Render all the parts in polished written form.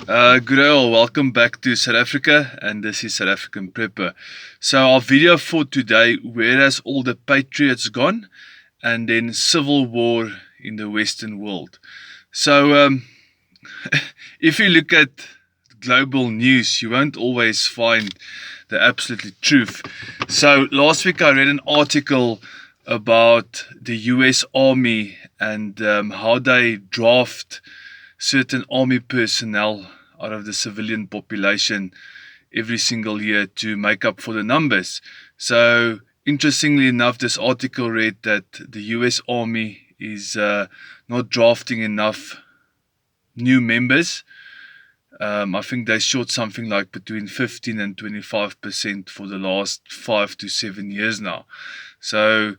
Good day all, welcome back to South Africa, and this is South African Prepper. So our video for today, where has all the Patriots gone? And then civil war in the Western world. So if you look at global news, you won't always find the absolute truth. So last week I read an article about the US Army and how they draft certain army personnel out of the civilian population every single year to make up for the numbers. So interestingly enough, this article read that the US Army is not drafting enough new members. I think they short something like between 15 and 25% for the last 5 to 7 years now. So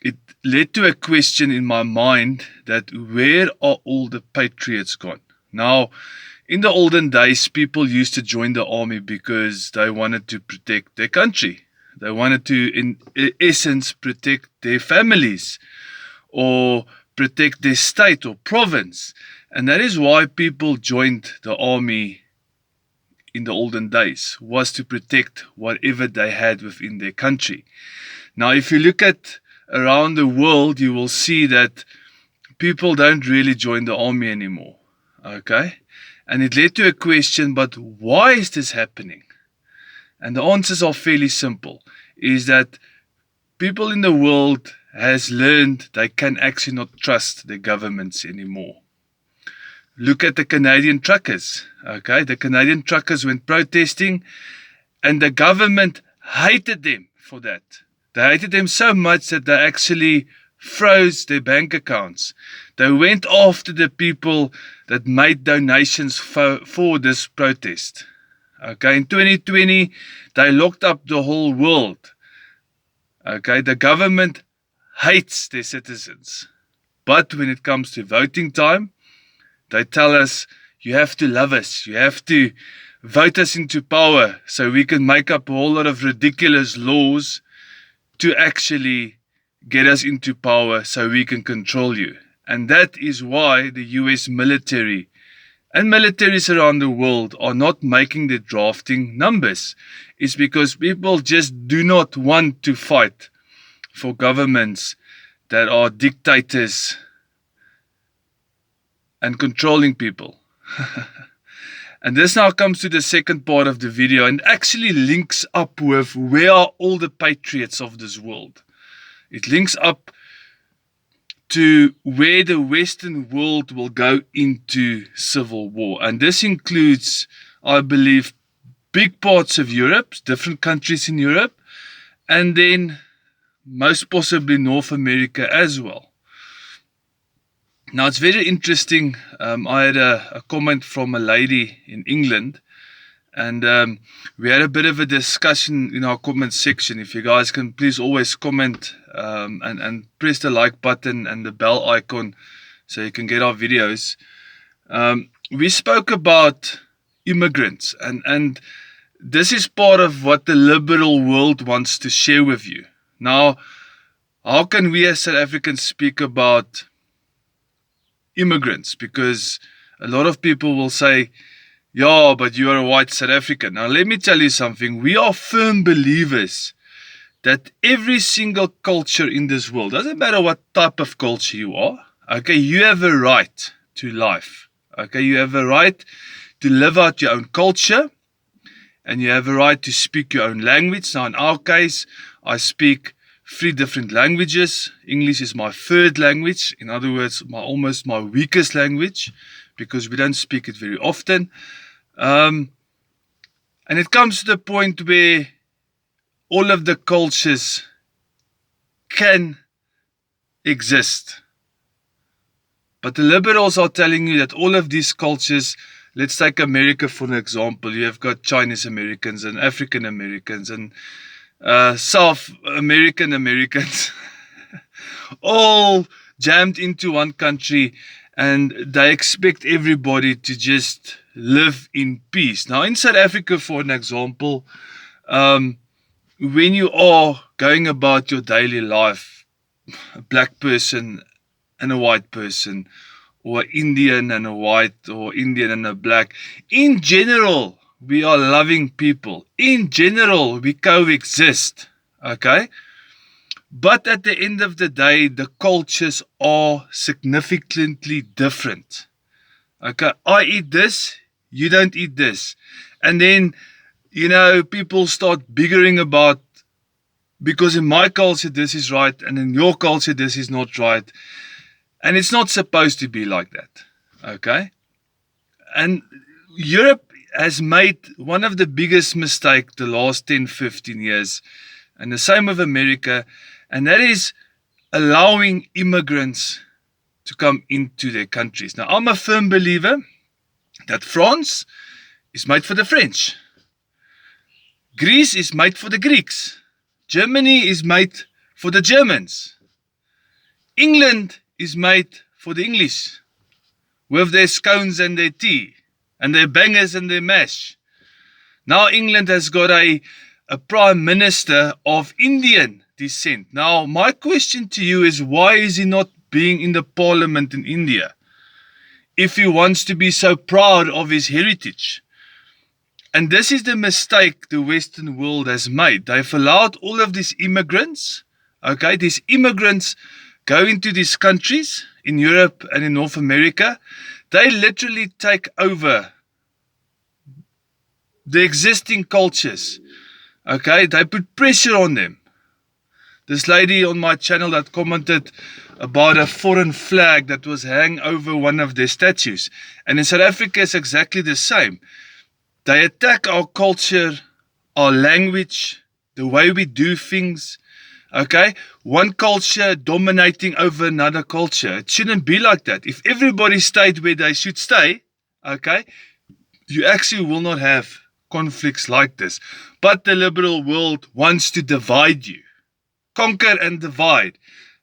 it led to a question in my mind that where are all the Patriots gone? Now, in the olden days, people used to join the army because they wanted to protect their country. They wanted to, in essence, protect their families or protect their state or province. And that is why people joined the army in the olden days, was to protect whatever they had within their country. Now, if you look at around the world, you will see that people don't really join the army anymore. Okay? And it led to a question, but why is this happening? And the answers are fairly simple, is that people in the world has learned they can actually not trust the governments anymore. Look at the Canadian truckers. Okay? The Canadian truckers went protesting and the government hated them for that. They hated them so much that they actually froze their bank accounts. They went after the people that made donations for this protest. Okay, in 2020, they locked up the whole world. Okay, the government hates their citizens. But when it comes to voting time, they tell us, you have to love us. You have to vote us into power so we can make up a whole lot of ridiculous laws to actually get us into power so we can control you. And that is why the US military and militaries around the world are not making the drafting numbers. It's because people just do not want to fight for governments that are dictators and controlling people. And this now comes to the second part of the video and actually links up with where are all the patriots of this world. It links up to where the Western world will go into civil war. And this includes, I believe, big parts of Europe, different countries in Europe, and then most possibly North America as well. Now, it's very interesting. I had a comment from a lady in England, and we had a bit of a discussion in our comment section. If you guys can please always comment and press the like button and the bell icon so you can get our videos. We spoke about immigrants, and this is part of what the liberal world wants to share with you. Now, how can we as South Africans speak about immigrants? Because a lot of people will say, yeah, but you are a white South African. Now, let me tell you something. We are firm believers that every single culture in this world, doesn't matter what type of culture you are, okay, you have a right to life. Okay, you have a right to live out your own culture, and you have a right to speak your own language. Now, in our case, I speak 3 different languages. English is my third language. In other words, almost my weakest language, because we don't speak it very often. And it comes to the point where all of the cultures can exist. But the liberals are telling you that all of these cultures, let's take America for an example. You have got Chinese Americans and African Americans and South American Americans, all jammed into one country, and they expect everybody to just live in peace. Now, in South Africa, for an example, when you are going about your daily life, a black person and a white person or Indian and a white, or Indian and a black. In general, we are loving people. In general, we coexist. Okay? But at the end of the day, the cultures are significantly different. Okay, I eat this, you don't eat this. And then, people start bickering about, because in my culture this is right, and in your culture this is not right. And it's not supposed to be like that. Okay? And Europe has made one of the biggest mistakes the last 10, 15 years. And the same with America. And that is allowing immigrants to come into their countries. Now, I'm a firm believer that France is made for the French. Greece is made for the Greeks. Germany is made for the Germans. England is made for the English, with their scones and their tea, and their bangers and their mash. Now England has got a prime minister of Indian descent. Now, my question to you is, why is he not being in the parliament in India if he wants to be so proud of his heritage? And this is the mistake the Western world has made. They've allowed all of these immigrants, okay, these immigrants go into these countries in Europe and in North America. They literally take over the existing cultures, okay? They put pressure on them. This lady on my channel that commented about a foreign flag that was hung over one of their statues. And in South Africa, it's exactly the same. They attack our culture, our language, the way we do things, okay? One culture dominating over another culture. It shouldn't be like that. If everybody stayed where they should stay, okay, you actually will not have conflicts like this. But the liberal world wants to divide you. Conquer and divide,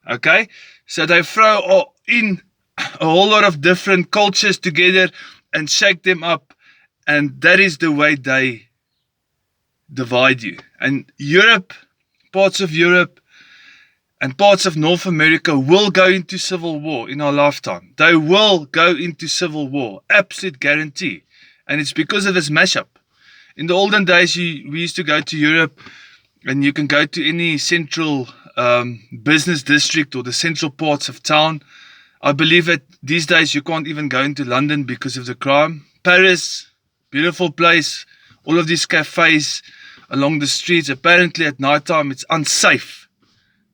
okay? So they throw in a whole lot of different cultures together and shake them up. And that is the way they divide you. And Europe, parts of Europe and parts of North America will go into civil war in our lifetime. They will go into civil war. Absolute guarantee. And it's because of this mashup. In the olden days, we used to go to Europe, and you can go to any central business district or the central parts of town. I believe that these days you can't even go into London because of the crime. Paris, beautiful place, all of these cafes along the streets. Apparently at night time it's unsafe.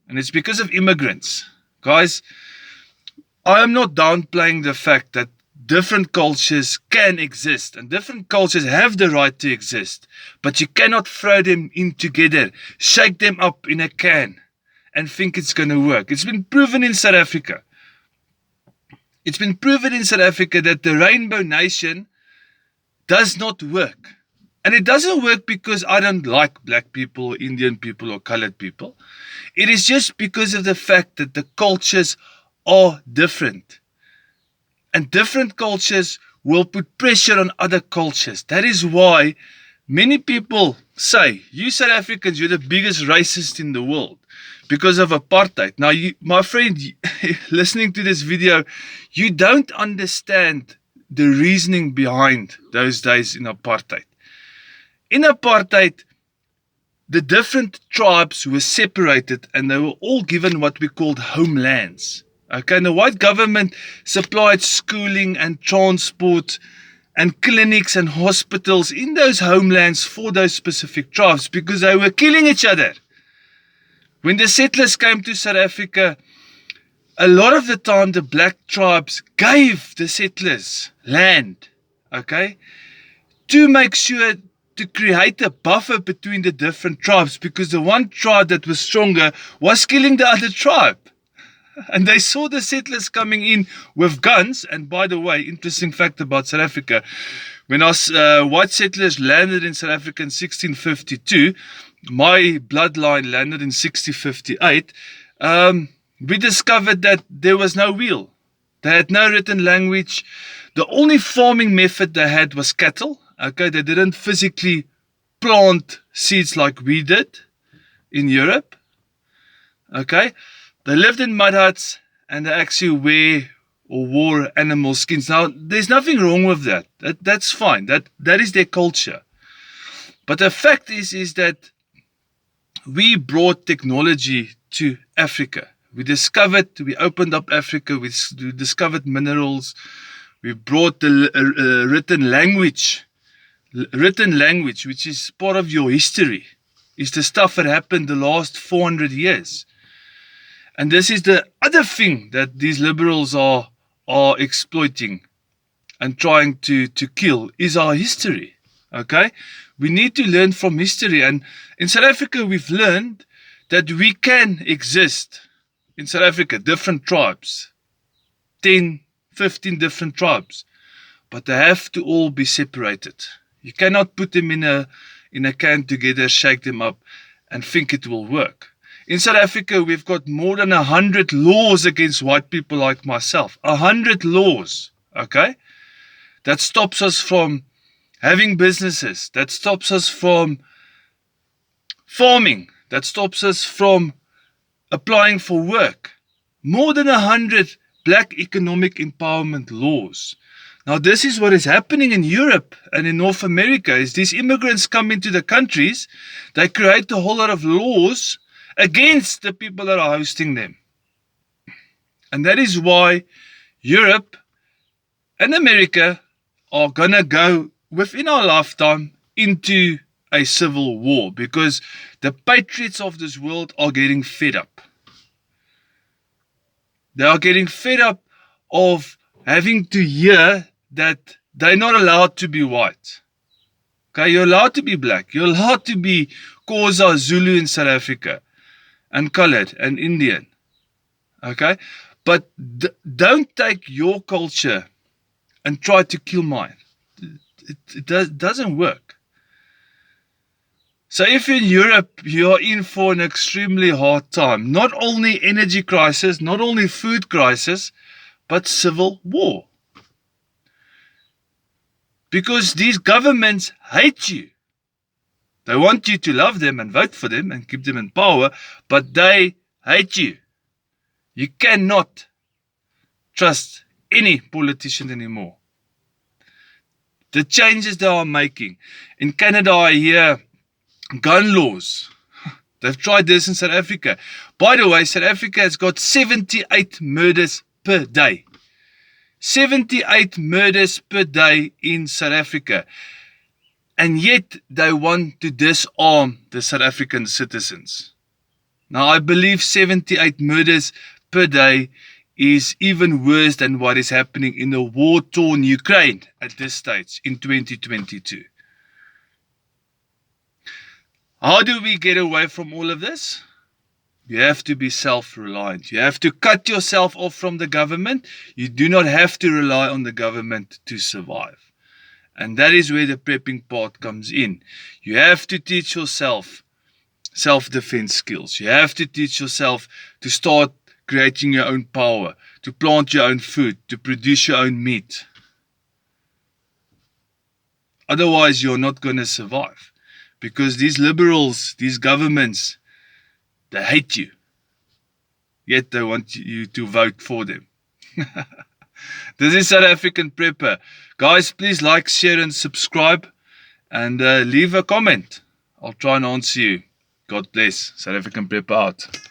And it's because of immigrants. Guys, I am not downplaying the fact that different cultures can exist and different cultures have the right to exist. But you cannot throw them in together, shake them up in a can and think it's going to work. It's been proven in South Africa. It's been proven in South Africa that the Rainbow Nation does not work. And it doesn't work because I don't like black people or Indian people or colored people. It is just because of the fact that the cultures are different. And different cultures will put pressure on other cultures. That is why many people say, you South Africans, you're the biggest racist in the world because of apartheid. Now, my friend, listening to this video, you don't understand the reasoning behind those days in apartheid. In apartheid, the different tribes were separated and they were all given what we called homelands. Okay, and the white government supplied schooling and transport and clinics and hospitals in those homelands for those specific tribes because they were killing each other. When the settlers came to South Africa, a lot of the time the black tribes gave the settlers land, okay, to make sure to create a buffer between the different tribes because the one tribe that was stronger was killing the other tribe. And they saw the settlers coming in with guns. And by the way, interesting fact about South Africa, when us white settlers landed in South Africa in 1652, my bloodline landed in 1658, we discovered that there was no wheel. They had no written language. The only farming method they had was cattle. Okay, they didn't physically plant seeds like we did in Europe. Okay, they lived in mud huts and they actually wear or wore animal skins. Now, there's nothing wrong with that. That's fine. That is their culture. But the fact is that we brought technology to Africa. We opened up Africa, we discovered minerals, we brought the written language, which is part of your history, is the stuff that happened the last 400 years. And this is the other thing that these liberals are exploiting and trying to kill, is our history. Okay? We need to learn from history. And in South Africa, we've learned that we can exist in South Africa, different tribes, 10, 15 different tribes, but they have to all be separated. You cannot put them in a can together, shake them up, and think it will work. In South Africa, we've got more than 100 laws against white people like myself. 100 laws, okay? That stops us from having businesses, that stops us from farming, that stops us from applying for work. More than 100 black economic empowerment laws. Now, this is what is happening in Europe and in North America, is these immigrants come into the countries, they create a whole lot of laws against the people that are hosting them. And that is why Europe and America are going to go within our lifetime into a civil war, because the patriots of this world are getting fed up. They are getting fed up of having to hear that they're not allowed to be white. Okay, you're allowed to be black. You're allowed to be Xhosa, Zulu in South Africa, and colored and Indian. Okay, but don't take your culture and try to kill mine. It doesn't work. So if in Europe you're in for an extremely hard time, not only energy crisis, not only food crisis, but civil war. Because these governments hate you. They want you to love them and vote for them and keep them in power, but they hate you. You cannot trust any politician anymore. The changes they are making. In Canada, I hear gun laws. They've tried this in South Africa. By the way, South Africa has got 78 murders per day. 78 murders per day in South Africa. And yet they want to disarm the South African citizens. Now, I believe 78 murders per day is even worse than what is happening in the war-torn Ukraine at this stage in 2022. How do we get away from all of this? You have to be self-reliant. You have to cut yourself off from the government. You do not have to rely on the government to survive. And that is where the prepping part comes in. You have to teach yourself self-defense skills. You have to teach yourself to start creating your own power, to plant your own food, to produce your own meat. Otherwise, you're not going to survive. Because these liberals, these governments, they hate you. Yet they want you to vote for them. This is South African Prepper. Guys, please like, share and subscribe. And leave a comment. I'll try and answer you. God bless. South African Prepper out.